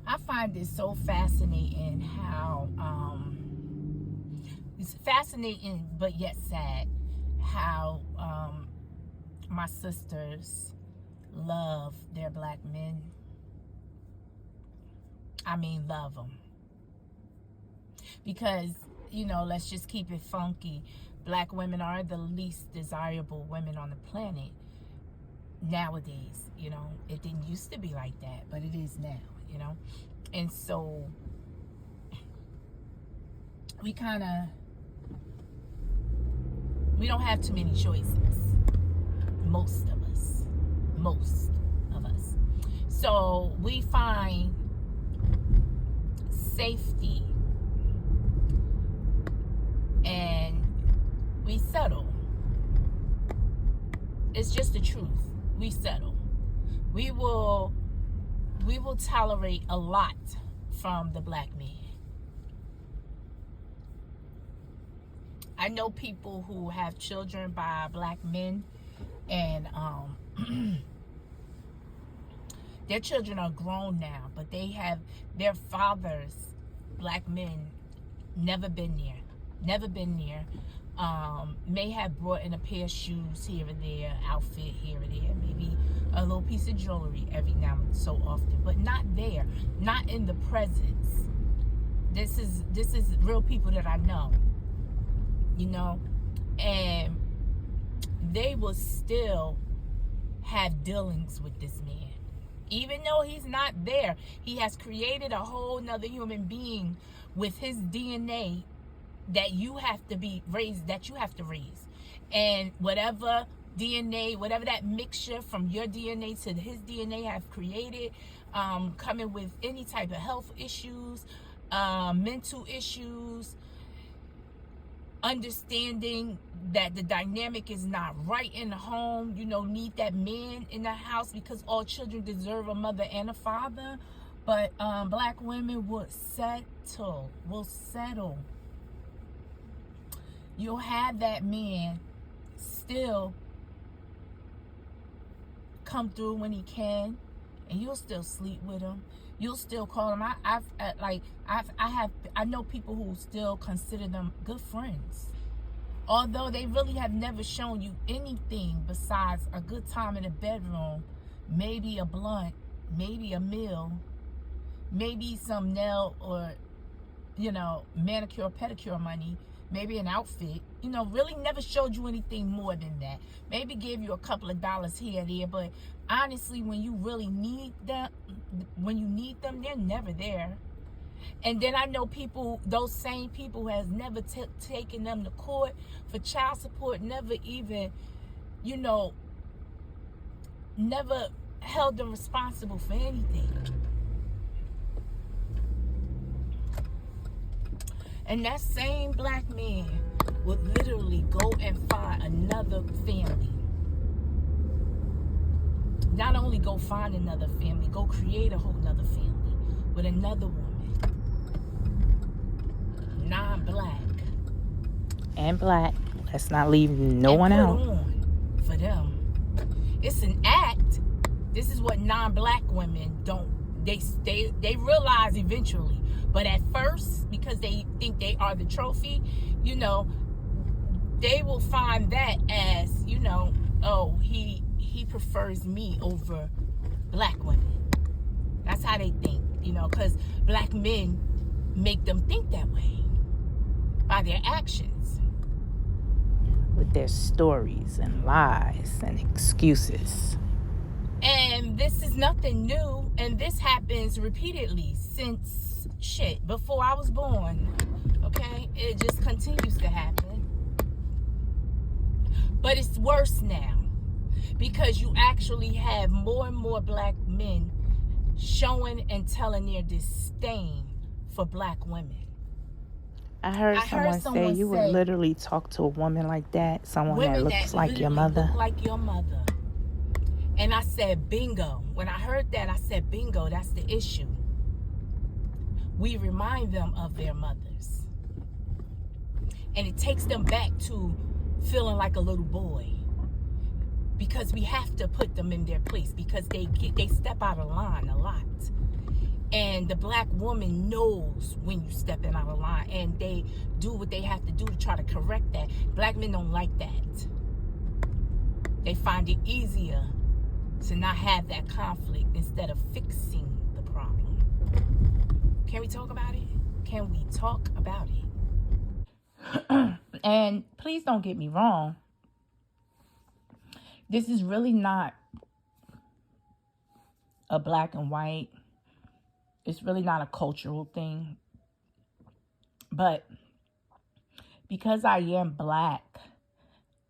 I find it so fascinating how it's fascinating but yet sad how my sisters love their black men. I mean, love them. Because, let's just keep it funky. Black women are the least desirable women on the planet nowadays. It didn't used to be like that, but it is now. And so we don't have too many choices. Most of us. So we find safety and we settle. It's just the truth. We settle. We will tolerate a lot from the black man. I know people who have children by black men, and their children are grown now, but they have their fathers, black men, never been there. May have brought in a pair of shoes here and there, outfit here and there, maybe a little piece of jewelry every now and so often, but not there, not in the presence. This is real people that I know, and they will still have dealings with this man. Even though he's not there, he has created a whole nother human being with his DNA that you have to raise. And whatever DNA, whatever that mixture from your DNA to his DNA have created, coming with any type of health issues, mental issues, understanding that the dynamic is not right in the home, need that man in the house, because all children deserve a mother and a father. But black women will settle. You'll have that man still come through when he can, and you'll still sleep with him. You'll still call him. I know people who still consider them good friends, although they really have never shown you anything besides a good time in the bedroom, maybe a blunt, maybe a meal, maybe some nail or manicure pedicure money, maybe an outfit. Really never showed you anything more than that. Maybe gave you a couple of dollars here and there, but honestly, when you really need them, they're never there. And then I know people, those same people who has never taken them to court for child support, never even, never held them responsible for anything. And that same black man would literally go and find another family. Not only go find another family, go create a whole nother family with another woman. Non-black. And black. Let's not leave no one out. On for them. It's an act. This is what non-black women don't. They realize eventually. But at first, because they think they are the trophy, they will find that as, oh, he prefers me over black women. That's how they think, because black men make them think that way by their actions. With their stories and lies and excuses. And this is nothing new, and this happens repeatedly since before I was born. Okay, it just continues to happen, but it's worse now because you actually have more and more black men showing and telling their disdain for black women. I heard someone say you would literally talk to a woman like that, someone that looks like your mother. Look like your mother. And I said, bingo. When I heard that, I said, bingo, that's the issue. We remind them of their mothers. And it takes them back to feeling like a little boy. Because we have to put them in their place because they step out of line a lot. And the black woman knows when you stepping out of line, and they do what they have to do to try to correct that. Black men don't like that. They find it easier to not have that conflict instead of fixing the problem. Can we talk about it? Can we talk about it? And please don't get me wrong. This is really not a black and white. It's really not a cultural thing. But because I am black,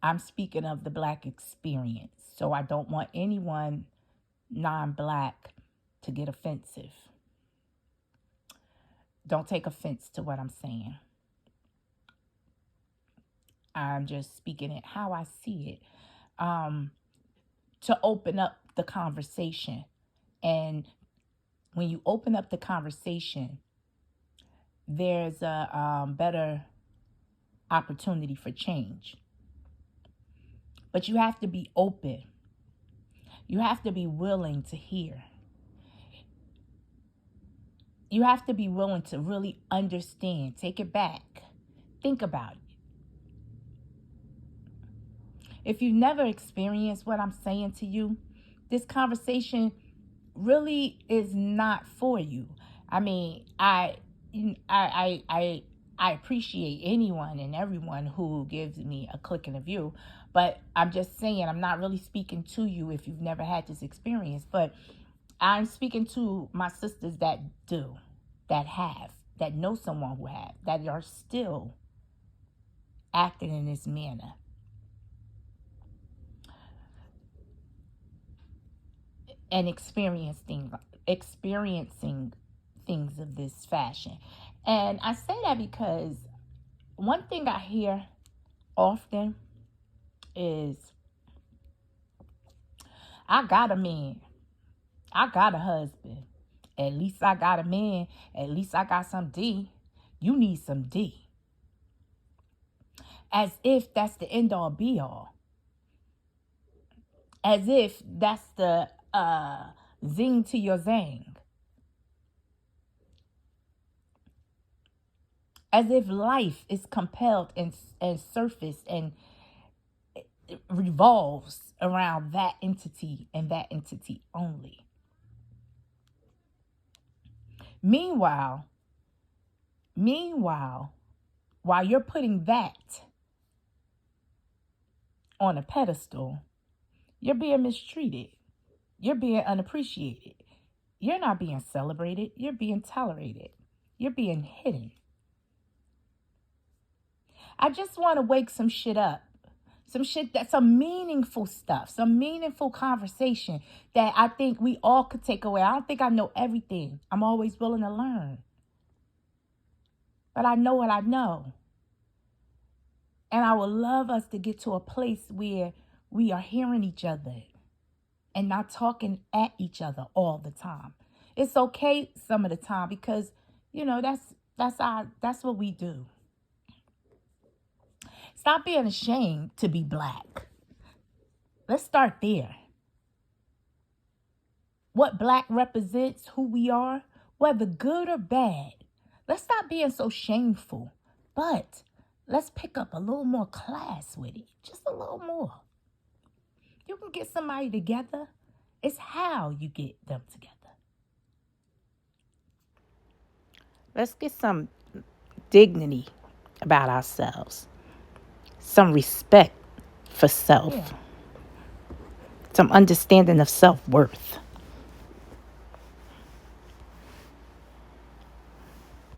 I'm speaking of the black experience. So I don't want anyone non-black to get offensive. Don't take offense to what I'm saying. I'm just speaking it how I see it. To open up the conversation. And when you open up the conversation, there's a better opportunity for change. But you have to be open. You have to be willing to hear. You have to be willing to really understand. Take it back. Think about it. If you've never experienced what I'm saying to you, this conversation really is not for you. I mean, I appreciate anyone and everyone who gives me a click and a view, but I'm just saying I'm not really speaking to you if you've never had this experience, but I'm speaking to my sisters that do, that have, that know someone who have, that are still acting in this manner. And experiencing things of this fashion. And I say that because one thing I hear often is, I got a man, I got a husband, at least I got a man, at least I got some D. You need some D. As if that's the end all be all. As if that's the zing to your zang. As if life is compelled and surfaced and it revolves around that entity and that entity only. Meanwhile, while you're putting that on a pedestal, you're being mistreated. You're being unappreciated. You're not being celebrated. You're being tolerated. You're being hidden. I just want to wake some shit up. Some meaningful stuff. Some meaningful conversation that I think we all could take away. I don't think I know everything. I'm always willing to learn. But I know what I know. And I would love us to get to a place where we are hearing each other and not talking at each other all the time. It's okay some of the time because, that's what we do. Stop being ashamed to be black. Let's start there. What black represents, who we are, whether good or bad. Let's stop being so shameful. But let's pick up a little more class with it. Just a little more. You can get somebody together. It's how you get them together. Let's get some dignity about ourselves. Some respect for self. Yeah. Some understanding of self-worth.